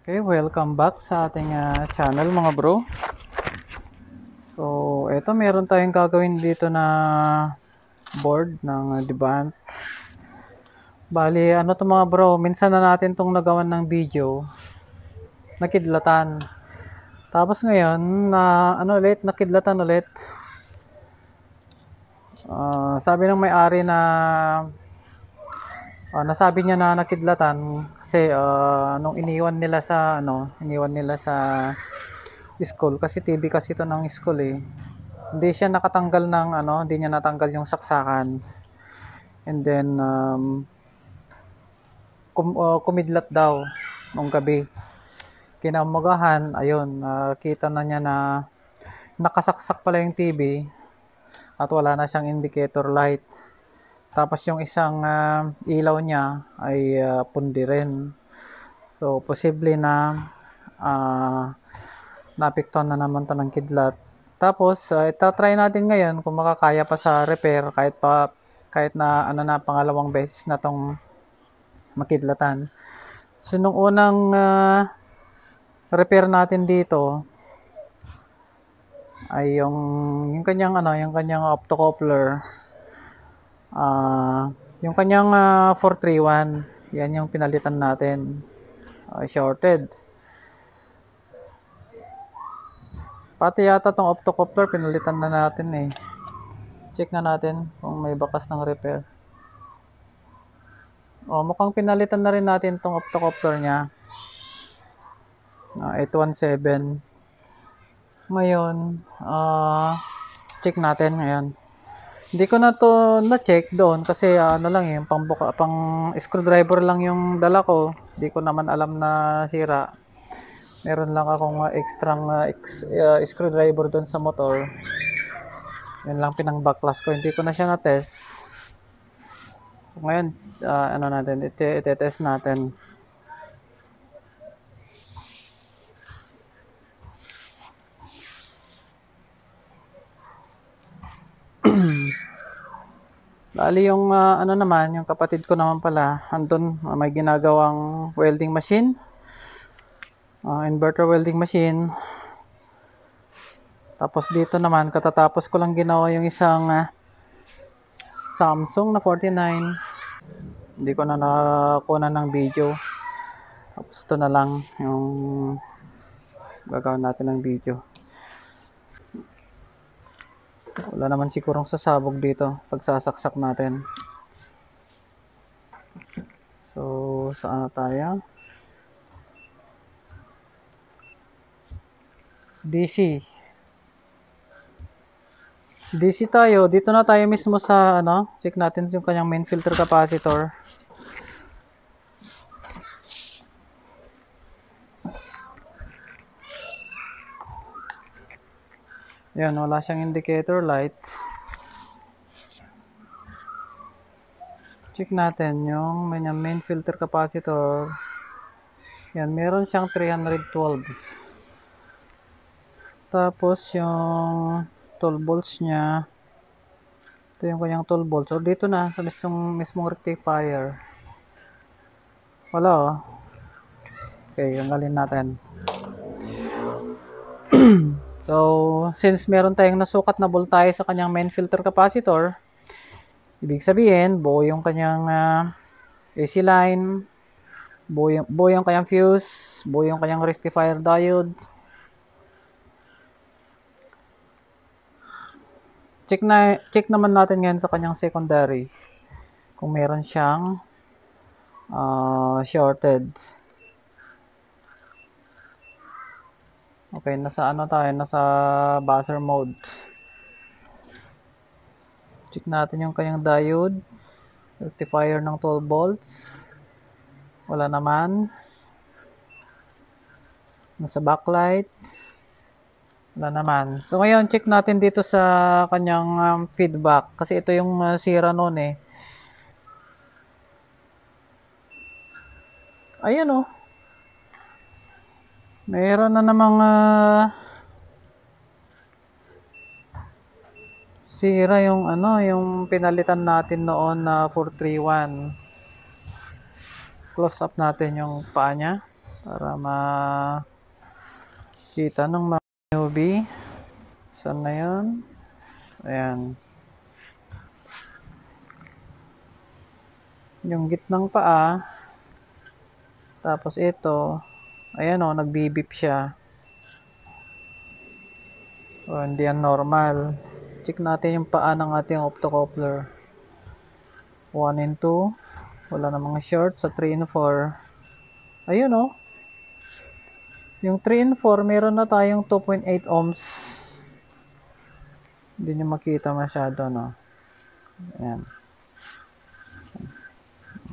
Okay, welcome back sa ating channel mga bro. So, eto meron tayong gagawin dito na board ng Devant. Bali, ano to mga bro, minsan na natin tong nagawan ng video, nakidlatan. Tapos ngayon, nakidlatan ulit. Sabi ng may-ari na nasabi niya na nakidlatan kasi nung iniwan nila sa school, kasi TV kasi ito ng school eh. Hindi siya nakatanggal ng hindi niya natanggal yung saksakan. And then kumidlat daw nung gabi. Kinaumagahan, ayun, kita na niya na nakasaksak pala yung TV at wala na siyang indicator light. Tapos yung isang ilaw niya ay pundi rin. So posible na naapektuhan na naman 'to ng kidlat. Tapos itatry natin ngayon kung makakaya pa sa repair kahit na pangalawang beses na tong makidlatan. So nung unang repair natin dito ay yung kanyang optocoupler, yung kanyang 431, yan yung pinalitan natin, shorted. Pati yata tong optocoupler pinalitan na natin eh. Check na natin kung may bakas ng repair. Mukhang pinalitan na rin natin tong optocoupler nya. 817. Ngayon, check natin ngayon. Hindi ko na to na-check doon kasi pang screwdriver lang yung dala ko. Hindi ko naman alam na sira. Meron lang akong extrang screwdriver doon sa motor. Yan lang pinang backlash ko. Hindi ko na siya na-test. Ngayon, ite-test natin. Bali yung yung kapatid ko naman pala, andun may ginagawang welding machine. Inverter welding machine. Tapos dito naman, katatapos ko lang ginawa yung isang Samsung na 49. Hindi ko na nakuha ng video. Tapos ito na lang yung gagawin natin ng video. Wala naman sigurong sasabog dito pag sasaksak natin. So, saan na tayo? DC tayo. Dito na tayo mismo sa check natin yung kanyang main filter capacitor. Yan, wala siyang indicator light. Check natin yung main filter capacitor. Yan, meron siyang 312. Tapos yung 12 volts niya, ito yung kanyang 12 volts. So dito na sa mismong rectifier. Wala oh. Okay, tanggalin natin. So, since meron tayong nasukat na voltahe sa kanyang main filter capacitor, ibig sabihin, buo yung kanyang AC line, buo yung kanyang fuse, buo yung kanyang rectifier diode. Check naman natin ngayon sa kanyang secondary kung meron siyang shorted. Okay, nasa buzzer mode. Check natin yung kanyang diode, rectifier ng 12 volts. Wala naman. Nasa backlight, wala naman. So ngayon, check natin dito sa kanyang feedback. Kasi ito yung sira noon eh. Ayan oh. Mayroon na namang sira yung yung pinalitan natin noon na 431. Close up natin yung paa niya. para makita ng mga newbie. Saan na yun? Ayan. Yung gitnang paa. Tapos ito. Ayan o, nagbibip siya. O, hindi yan normal. Check natin yung paa ng ating optocoupler. 1 and 2. Wala namang short sa 3 and 4. Ayun o. Yung 3 and 4, meron na tayong 2.8 ohms. Hindi nyo makita masyado, no? Ayan.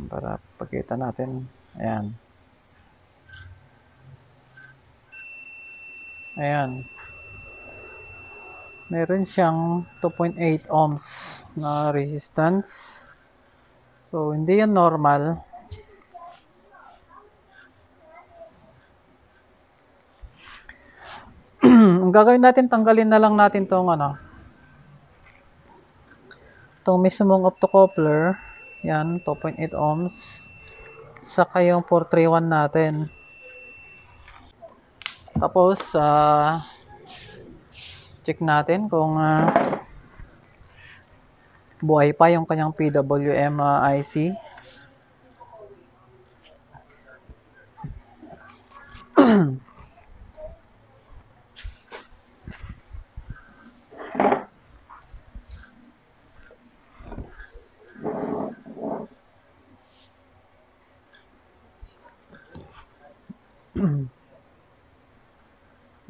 Para pakita natin. Ayan. Ayan. Meron siyang 2.8 ohms na resistance. So, hindi yan normal. Ang gagawin natin, tanggalin na lang natin tong itong mismong optocoupler. Yan, 2.8 ohms. Saka yung 431 natin. Tapos, check natin kung buhay pa yung kanyang PWM IC.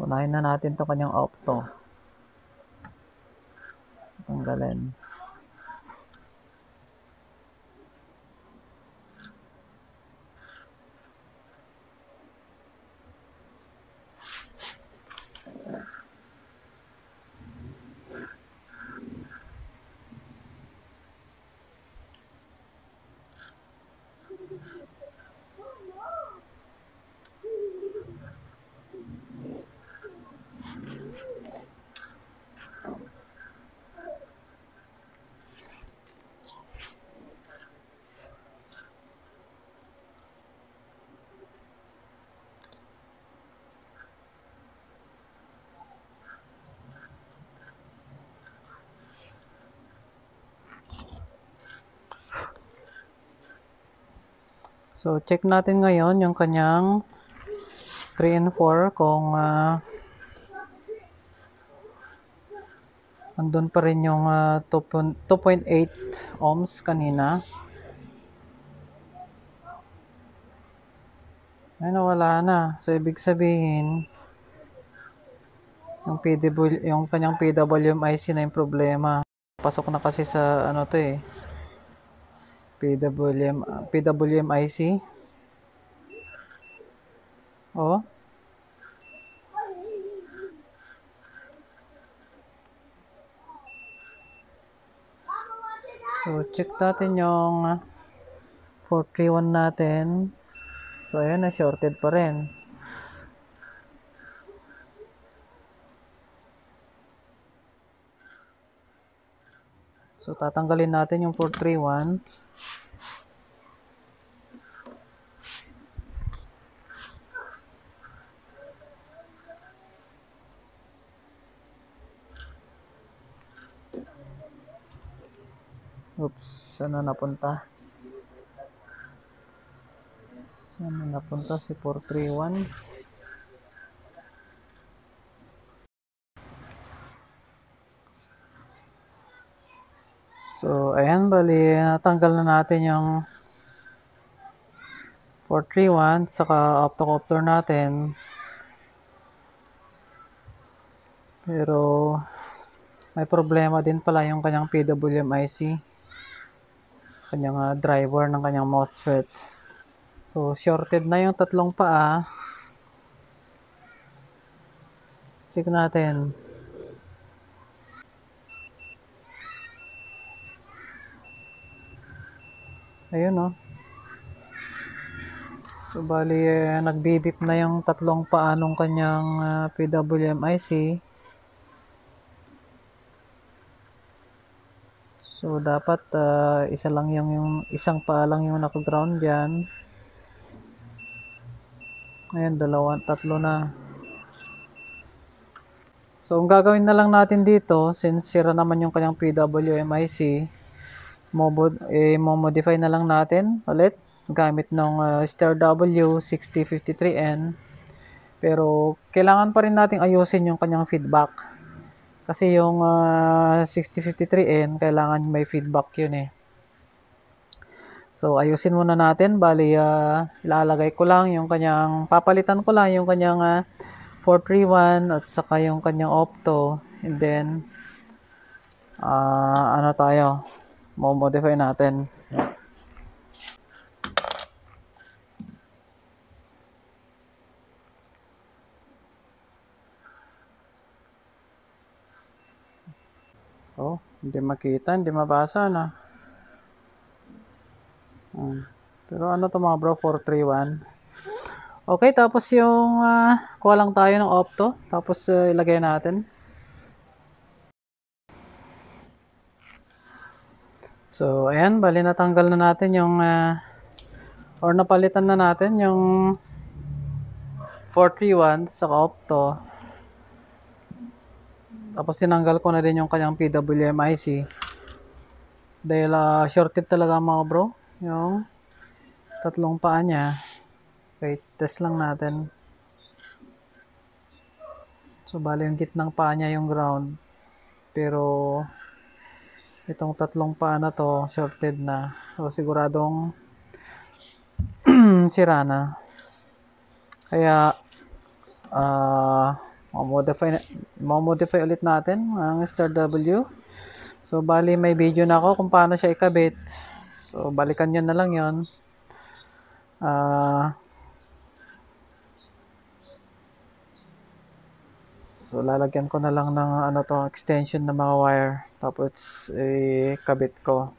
Unahin na natin to kanyang opto. Tanggalin. So, check natin ngayon yung kanyang 3 and 4 kung andun pa rin yung 2.8 ohms kanina. Ay, nawala na. So, ibig sabihin, yung kanyang PWM IC na yung problema. Pasok na kasi sa to PWM IC. Oh. So, check natin yung 431 natin. So, ayan, na-shorted pa rin. So, tatanggalin natin yung 431. Oops, saan na napunta? Saan na napunta si 431? So, ayan, bali, natanggal na natin yung 431 saka optocoupler natin. Pero, may problema din pala yung kanyang PWM IC. Kanyang driver ng kanyang MOSFET. So, shorted na yung tatlong paa. Check natin. Ayun, oh. So, bali, nagbibip na yung tatlong paa nung kanyang PWM IC. So, dapat yung isang paa lang yung naka-ground dyan. Ayan, tatlo na. So, ang gagawin na lang natin dito, since sira naman yung kanyang PWM IC, modify na lang natin ulit gamit ng Star W6053N. Pero, kailangan pa rin nating ayusin yung kanyang feedback. Kasi yung 6053N, kailangan may feedback yun eh. So, ayusin muna natin. Bali, ilalagay ko lang yung kanyang, papalitan ko lang yung kanyang 431 at saka yung kanyang opto. And then, ano tayo, modify natin. Oh, hindi makita, hindi mabasa na. Pero ano to mga bro, 431. Okay, tapos yung kuha lang tayo ng opto, tapos ilagay natin. So, ayan, bali natanggal na natin yung or napalitan na natin yung 431 sa opto. Tapos tinanggal ko na din yung kanyang PWM IC. Dahil shorted talaga mga bro, yung tatlong paa niya. Wait, test lang natin. So, bali yung gitnang paa niya yung ground. Pero, itong tatlong paa na to, shorted na. So, siguradong sira na. Kaya, modify ulit natin ang Star W. So, bali may video na ako kung paano siya ikabit. So, balikan nyo na lang yon. So, lalagyan ko na lang ng extension ng mga wire. Tapos, kabit ko.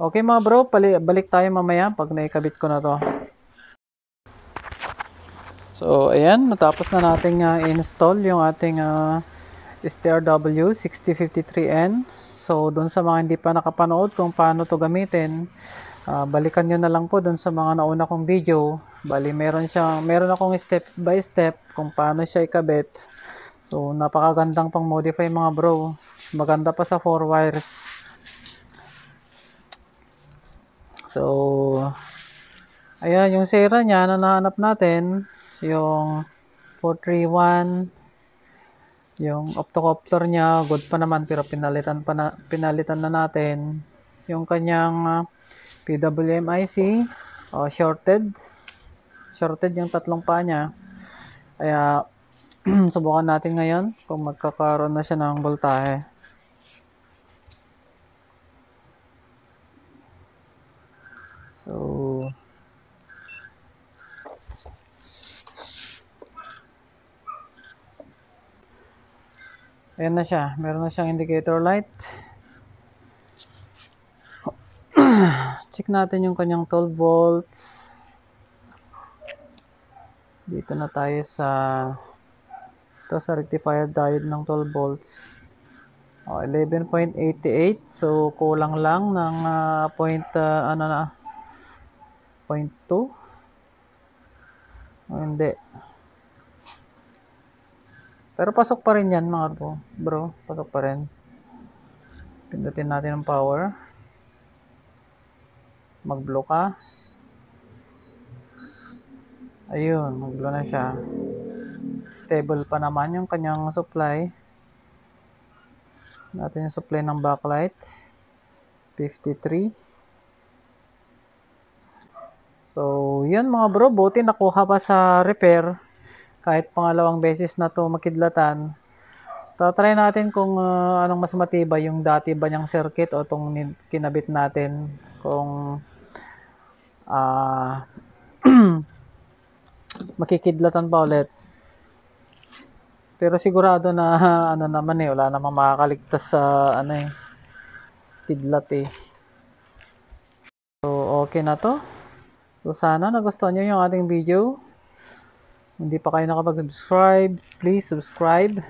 Okay mga bro, balik tayo mamaya pag naikabit ko na to. So, ayan, natapos na nating install yung ating Star W6053N. So, dun sa mga hindi pa nakapanood kung paano to gamitin, balikan nyo na lang po dun sa mga nauna kong video. Bali, meron akong step by step kung paano siya ikabit. So, napakagandang pang modify mga bro. Maganda pa sa 4 wires. So, ayan, yung sira niya na nahanap natin, yung 431, yung optocoupler niya, good pa naman pero pinalitan na natin. Yung kanyang PWM IC, shorted yung tatlong paa niya. Kaya, subukan natin ngayon kung magkakaroon na siya ng voltahe. So, ayan na siya. Meron na siyang indicator light. Check natin yung kanyang 12 volts. Dito na tayo sa rectifier diode ng 12 volts. 11.88. So, kulang lang ng 0.2. Hindi. Pero pasok pa rin yan mga bro. Pasok pa rin. Pindutin natin ang power. Mag-blow ka. Ayun, mag-blow na siya. Stable pa naman yung kanyang supply. Natin yung supply ng backlight. 53. So, yun mga bro. Buti nakuha pa sa repair. Kahit pangalawang beses na to makidlatan. Tatry natin kung anong mas matibay, yung dati ba niyang circuit o itong kinabit natin. Kung makikidlatan pa ulit. Pero sigurado na naman wala namang makakaligtas sa kidlat eh. So, okay na to. So, sana nagustuhan nyo yung ating video. Hindi pa kayo nakapag-subscribe, please subscribe.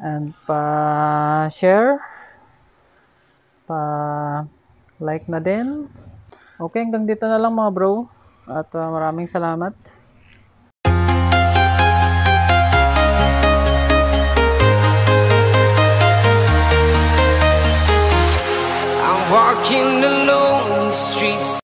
And pa-share. Pa-like na din. Okay, hanggang dito na lang mga bro. At maraming salamat.